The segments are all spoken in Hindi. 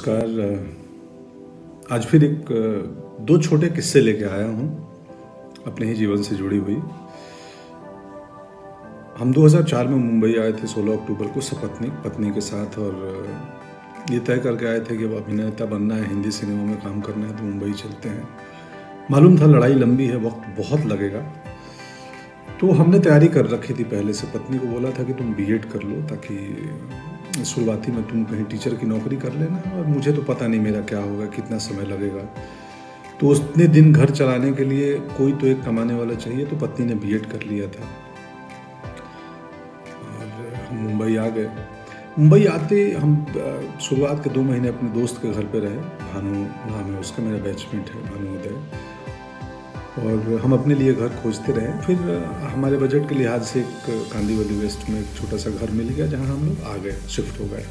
नमस्कार। आज फिर दो छोटे किस्से लेके आया हूँ अपने ही जीवन से जुड़ी हुई। हम 2004 में मुंबई आए थे 16 अक्टूबर को पत्नी के साथ, और ये तय करके आए थे कि वो अभिनेता बनना है, हिंदी सिनेमा में काम करना है तो मुंबई चलते हैं। मालूम था लड़ाई लंबी है, वक्त बहुत लगेगा, तो हमने तैयारी कर रखी थी पहले से। पत्नी को बोला था कि तुम बीएड कर लो ताकि शुरुआती में तुम कहीं टीचर की नौकरी कर लेना, और मुझे तो पता नहीं मेरा क्या होगा, कितना समय लगेगा। तो उतने दिन घर चलाने के लिए कोई तो एक कमाने वाला चाहिए, तो पत्नी ने बीएड कर लिया था और हम मुंबई आ गए। मुंबई आते हम शुरुआत के 2 महीने अपने दोस्त के घर पे रहे। भानु नाम है उसका, मेरा बैचमेट है भानु उदय, और हम अपने लिए घर खोजते रहे। फिर हमारे बजट के लिहाज से एक कांदीवली वेस्ट में एक छोटा सा घर मिल गया, जहाँ हम लोग आ गए, शिफ्ट हो गए।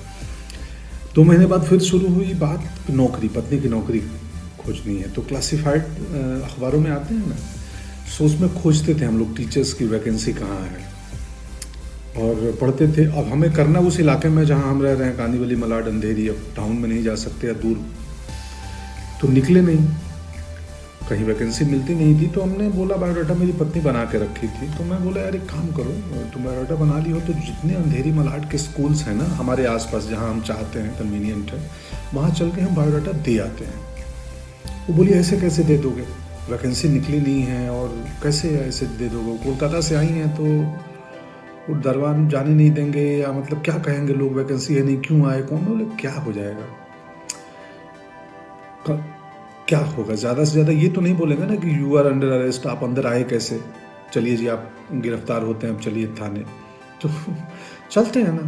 2 महीने बाद फिर शुरू हुई बात नौकरी, पत्नी की नौकरी खोजनी है। तो क्लासिफाइड अखबारों में आते हैं ना, सो उसमें खोजते थे हम लोग टीचर्स की वैकेंसी कहाँ है, और पढ़ते थे। अब हमें करना उस इलाके में जहाँ हम रह रहे हैं, कांदीवली, मलाड, अंधेरी। अब टाउन में नहीं जा सकते या दूर, तो निकले नहीं, कहीं वैकेंसी मिलती नहीं थी। तो हमने बोला, बायोडाटा मेरी पत्नी बना के रखी थी, तो मैं बोला यार एक काम करो, तुम बायोडाटा बना ली हो तो जितने अंधेरी मलाड के स्कूल्स हैं ना हमारे आसपास, जहाँ हम चाहते हैं, कन्वीनियंट है, वहाँ चल के हम बायोडाटा दे आते हैं। वो बोली ऐसे कैसे दे दोगे, वैकेंसी निकली नहीं है और कैसे ऐसे दे दोगे, कोलकाता से आई हैं तो वो दरबार जाने नहीं देंगे, या मतलब क्या कहेंगे लोग, वैकेंसी है नहीं, क्यों आए, कौन। बोले क्या हो जाएगा, क्या होगा, ज़्यादा से ज़्यादा ये तो नहीं बोलेंगे ना कि यू आर अंडर अरेस्ट, आप अंदर आए कैसे, चलिए जी आप गिरफ्तार होते हैं, अब चलिए थाने, तो चलते हैं ना।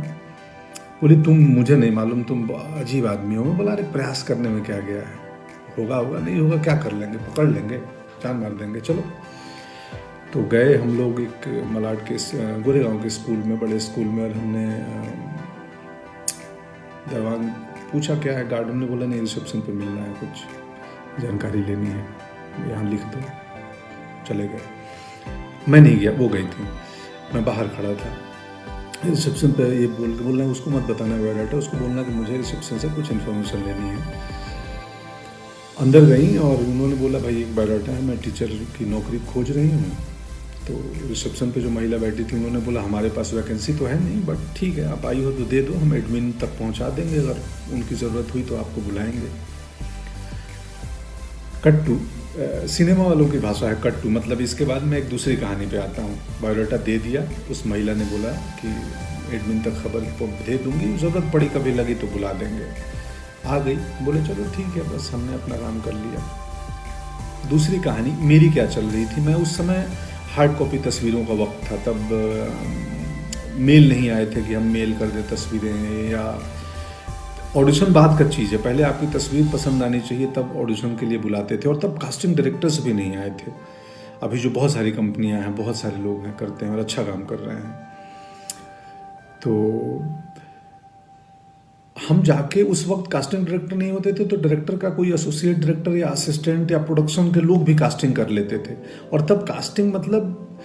बोली तुम, मुझे नहीं मालूम, तुम अजीब आदमी हो। मैं बोला अरे प्रयास करने में क्या गया है, होगा होगा, नहीं होगा क्या कर लेंगे, पकड़ लेंगे, जान मार देंगे, चलो। तो गए हम लोग एक मलाड के गोरेगांव के स्कूल में, बड़े स्कूल में, और हमने दरवान पूछा क्या है, गार्डन ने बोला नहीं रिसेप्शन पे मिलना है, कुछ जानकारी लेनी है, यहाँ लिख दो, चले गए। मैं नहीं गया, वो गई थी, मैं बाहर खड़ा था। रिसेप्शन पे ये बोलना उसको मत बताना बायोडाटा, उसको बोलना कि मुझे रिसेप्शन से कुछ इन्फॉर्मेशन लेनी है। अंदर गई और उन्होंने बोला भाई एक बायोडाटा है, मैं टीचर की नौकरी खोज रही हूँ। तो रिसेप्शन पे जो महिला बैठी थी उन्होंने बोला हमारे पास वैकेंसी तो है नहीं, बट ठीक है आप आई हो तो दे दो, हम एडमिन तक पहुँचा देंगे, अगर उनकी ज़रूरत हुई तो आपको बुलाएंगे। कट्टू सिनेमा वालों की भाषा है, कट्टू मतलब। इसके बाद मैं एक दूसरी कहानी पे आता हूँ। बायोडाटा दे दिया, उस महिला ने बोला कि एडमिन तक खबर दे दूंगी, ज़रूरत पड़ी कभी लगी तो बुला देंगे। आ गई, बोले चलो ठीक है, बस हमने अपना काम कर लिया। दूसरी कहानी मेरी क्या चल रही थी, मैं उस समय हार्ड कॉपी तस्वीरों का वक्त था, तब मेल नहीं आए थे कि हम मेल कर दें तस्वीरें, या ऑडिशन बाद का चीज़ है, पहले आपकी तस्वीर पसंद आनी चाहिए तब ऑडिशन के लिए बुलाते थे, और तब कास्टिंग डायरेक्टर्स भी नहीं आए थे। अभी जो बहुत सारी कंपनियां हैं, बहुत सारे लोग हैं, करते हैं और अच्छा काम कर रहे हैं। तो हम जाके, उस वक्त कास्टिंग डायरेक्टर नहीं होते थे, तो डायरेक्टर का कोई एसोसिएट डायरेक्टर या असिस्टेंट या प्रोडक्शन के लोग भी कास्टिंग कर लेते थे। और तब कास्टिंग मतलब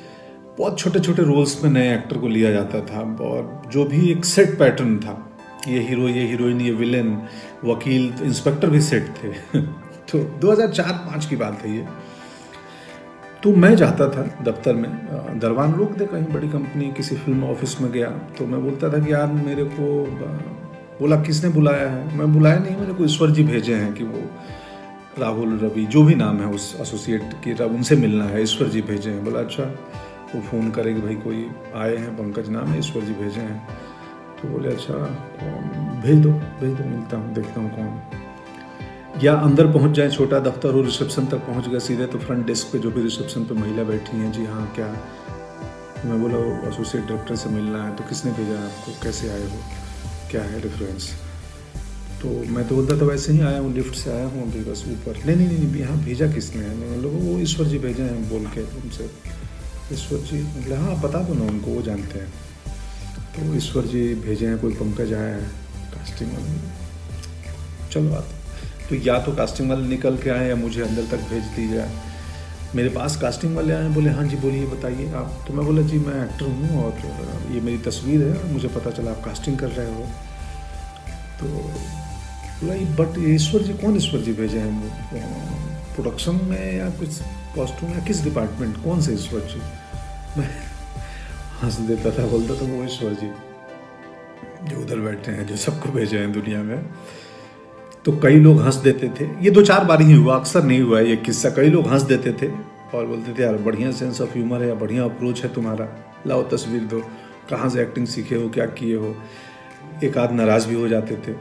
बहुत छोटे छोटे रोल्स में नए एक्टर को लिया जाता था, और जो भी एक सेट पैटर्न था, ये हीरो, ये हीरोइन, ये विलेन, वकील, इंस्पेक्टर भी सेट थे। तो 2004-5 की बात है ये। तो मैं जाता था दफ्तर में, दरवान रोक दे, कहीं बड़ी कंपनी किसी फिल्म ऑफिस में गया, तो मैं बोलता था कि यार मेरे को, बोला किसने बुलाया है, मैं बुलाया नहीं, मेरे को ईश्वर जी भेजे हैं कि वो राहुल, रवि, जो भी नाम है उस एसोसिएट की, उनसे मिलना है, ईश्वर जी भेजे हैं। बोला अच्छा। वो फ़ोन करेगी भाई कोई आए हैं, पंकज नाम है, ईश्वर जी भेजे हैं। तो बोले अच्छा भेज दो, मिलता हूँ, देखता हूँ कौन। या अंदर पहुँच जाए, छोटा दफ्तर हो, रिसेप्शन तक पहुँच गए सीधे, तो फ्रंट डेस्क पे जो भी रिसेप्शन पे महिला बैठी हैं, जी हाँ क्या। मैं बोला एसोसिएट डायरेक्टर से मिलना है। तो किसने भेजा आपको, कैसे आए हो, क्या है रेफरेंस। तो मैं तो बोलता था वैसे ही आया हूँ, लिफ्ट से आया हूँ अभी बस ऊपर। नहीं यहाँ भेजा किसने है, मैं लोगों वो ईश्वर जी भेजे हैं बोल के उनसे। ईश्वर जी मतलब हाँ बता दो ना उनको, वो जानते हैं। तो ईश्वर जी भेजे हैं, कोई पंकज आया है कास्टिंग वाले, चलो आते। तो या तो कास्टिंग वाले निकल के आए या मुझे अंदर तक भेज दी जाए। मेरे पास कास्टिंग वाले आए, बोले हाँ जी बोलिए बताइए आप। तो मैं बोला जी मैं एक्टर हूँ और ये मेरी तस्वीर है, मुझे पता चला आप कास्टिंग कर रहे हो। तो बोला ये बट ईश्वर जी कौन ईश्वर जी भेजे हैं वो प्रोडक्शन में या कुछ कॉस्ट्यूम या किस डिपार्टमेंट, कौन से ईश्वर जी? मैं हंस देता था, बोलता था वो ईश्वर जी जो उधर बैठे हैं, जो सबको भेजे हैं दुनिया में। तो कई लोग हंस देते थे, ये 2-4 बार ही हुआ, अक्सर नहीं हुआ ये किस्सा। कई लोग हंस देते थे और बोलते थे यार बढ़िया सेंस ऑफ ह्यूमर है या बढ़िया अप्रोच है तुम्हारा, लाओ तस्वीर दो, कहाँ से एक्टिंग सीखे हो, क्या किए हो। एक आध नाराज़ भी हो जाते थे।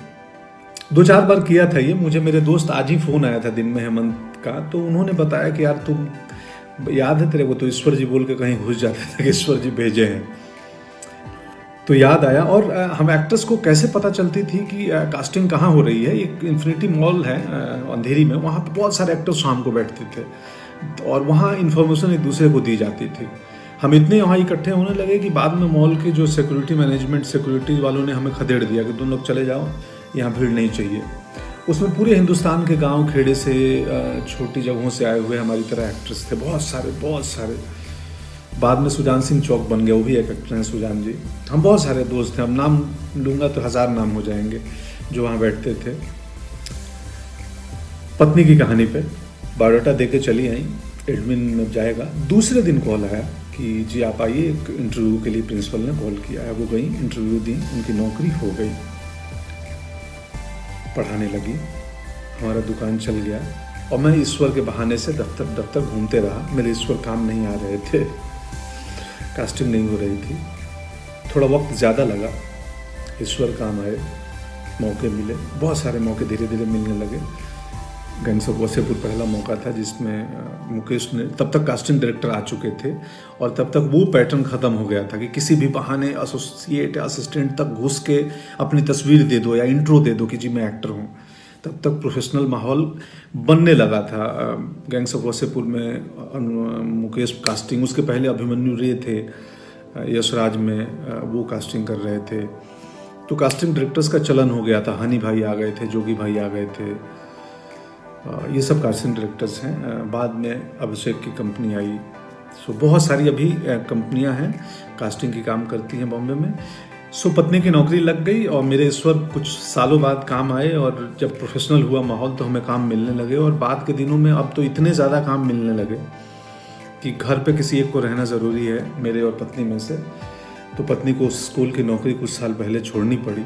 2-4 बार किया था ये। मुझे मेरे दोस्त आज ही फ़ोन आया था दिन में, हेमंत का, तो उन्होंने बताया कि यार तुम याद है तेरे को तो ईश्वर जी बोल के कहीं घुस जाते थे कि ईश्वर जी भेजे हैं। तो याद आया। और हम एक्टर्स को कैसे पता चलती थी कि कास्टिंग कहाँ हो रही है, एक इन्फिनिटी मॉल है अंधेरी में, वहाँ पे बहुत सारे एक्टर्स शाम को बैठते थे और वहाँ इन्फॉर्मेशन एक दूसरे को दी जाती थी। हम इतने वहाँ इकट्ठे होने लगे कि बाद में मॉल के जो सिक्योरिटी मैनेजमेंट सिक्योरिटी वालों ने हमें खदेड़ दिया कि तुम लोग चले जाओ, यहाँ भीड़ नहीं चाहिए। उसमें पूरे हिंदुस्तान के गांव खेड़े से, छोटी जगहों से आए हुए हमारी तरह एक्टर्स थे, बहुत सारे। बाद में सुजान सिंह चौक बन गया, वो भी एक एक्टर हैं सुजान जी। हम बहुत सारे दोस्त थे, हम नाम लूँगा तो 1000 नाम हो जाएंगे जो वहाँ बैठते थे। पत्नी की कहानी पे बायोडाटा दे के चली आई, एडमिन जाएगा। दूसरे दिन कॉल आया कि जी आप आइए, एक इंटरव्यू के लिए प्रिंसिपल ने कॉल किया है। वो गई, इंटरव्यू दी, उनकी नौकरी हो गई, पढ़ाने लगी, हमारा दुकान चल गया। और मैं ईश्वर के बहाने से दफ्तर घूमते रहा। मेरे ईश्वर काम नहीं आ रहे थे, कास्टिंग नहीं हो रही थी, थोड़ा वक्त ज़्यादा लगा, ईश्वर काम आए, मौके मिले, बहुत सारे मौके धीरे धीरे मिलने लगे। गैंग्स ऑफ वासेपुर पहला मौका था जिसमें मुकेश ने, तब तक कास्टिंग डायरेक्टर आ चुके थे और तब तक वो पैटर्न ख़त्म हो गया था कि किसी भी बहाने एसोसिएट या असिस्टेंट तक घुस के अपनी तस्वीर दे दो या इंट्रो दे दो कि जी मैं एक्टर हूँ। तब तक प्रोफेशनल माहौल बनने लगा था। गैंग्स ऑफ वासेपुर में मुकेश कास्टिंग, उसके पहले अभिमन्यु रे थे यशराज में, वो कास्टिंग कर रहे थे। तो कास्टिंग डायरेक्टर्स का चलन हो गया था। हनी भाई आ गए थे, जोगी भाई आ गए थे, ये सब कास्टिंग डायरेक्टर्स हैं। बाद में अभिषेक की कंपनी आई। सो बहुत सारी अभी कंपनियां हैं कास्टिंग की काम करती हैं बॉम्बे में। सो पत्नी की नौकरी लग गई और मेरे ईश्वर कुछ सालों बाद काम आए और जब प्रोफेशनल हुआ माहौल तो हमें काम मिलने लगे। और बाद के दिनों में अब तो इतने ज़्यादा काम मिलने लगे कि घर पे किसी एक को रहना ज़रूरी है, मेरे और पत्नी में से। तो पत्नी को स्कूल की नौकरी कुछ साल पहले छोड़नी पड़ी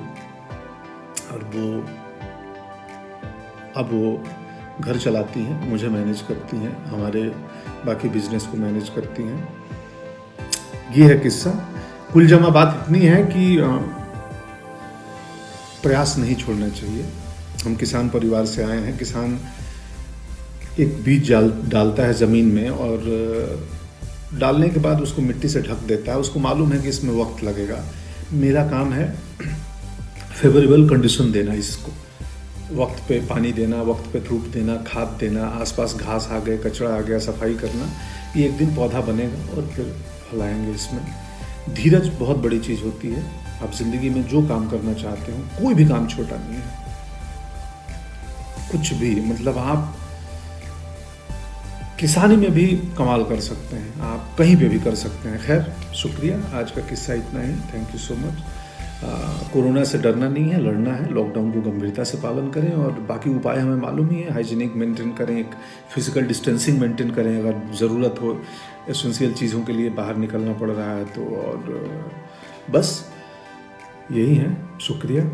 और अब वो घर चलाती हैं, मुझे मैनेज करती हैं, हमारे बाकी बिजनेस को मैनेज करती हैं। ये है किस्सा। कुल जमा बात इतनी है कि प्रयास नहीं छोड़ना चाहिए। हम किसान परिवार से आए हैं। किसान एक बीज डालता है ज़मीन में और डालने के बाद उसको मिट्टी से ढक देता है। उसको मालूम है कि इसमें वक्त लगेगा। मेरा काम है फेवरेबल कंडीशन देना, इसको वक्त पे पानी देना, वक्त पे धूप देना, खाद देना, आसपास घास आ गए, कचरा आ गया, सफाई करना। ये एक दिन पौधा बनेगा और फिर फैलाएंगे। इसमें धीरज बहुत बड़ी चीज़ होती है। आप जिंदगी में जो काम करना चाहते हो, कोई भी काम छोटा नहीं है, कुछ भी, मतलब आप किसानी में भी कमाल कर सकते हैं, आप कहीं पे भी कर सकते हैं। खैर, शुक्रिया, आज का किस्सा इतना ही। Thank you so much. Corona से डरना नहीं है, लड़ना है। लॉकडाउन को गंभीरता से पालन करें और बाकी उपाय हमें मालूम ही है। हाइजीनिक मेंटेन करें, एक फिजिकल डिस्टेंसिंग मेंटेन करें अगर ज़रूरत हो, एसेंशियल चीज़ों के लिए बाहर निकलना पड़ रहा है तो। और बस यही है। शुक्रिया।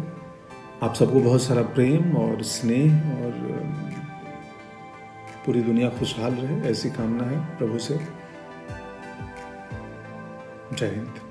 आप सबको बहुत सारा प्रेम और स्नेह और पूरी दुनिया खुशहाल रहे, ऐसी कामना है प्रभु से। जय हिंद।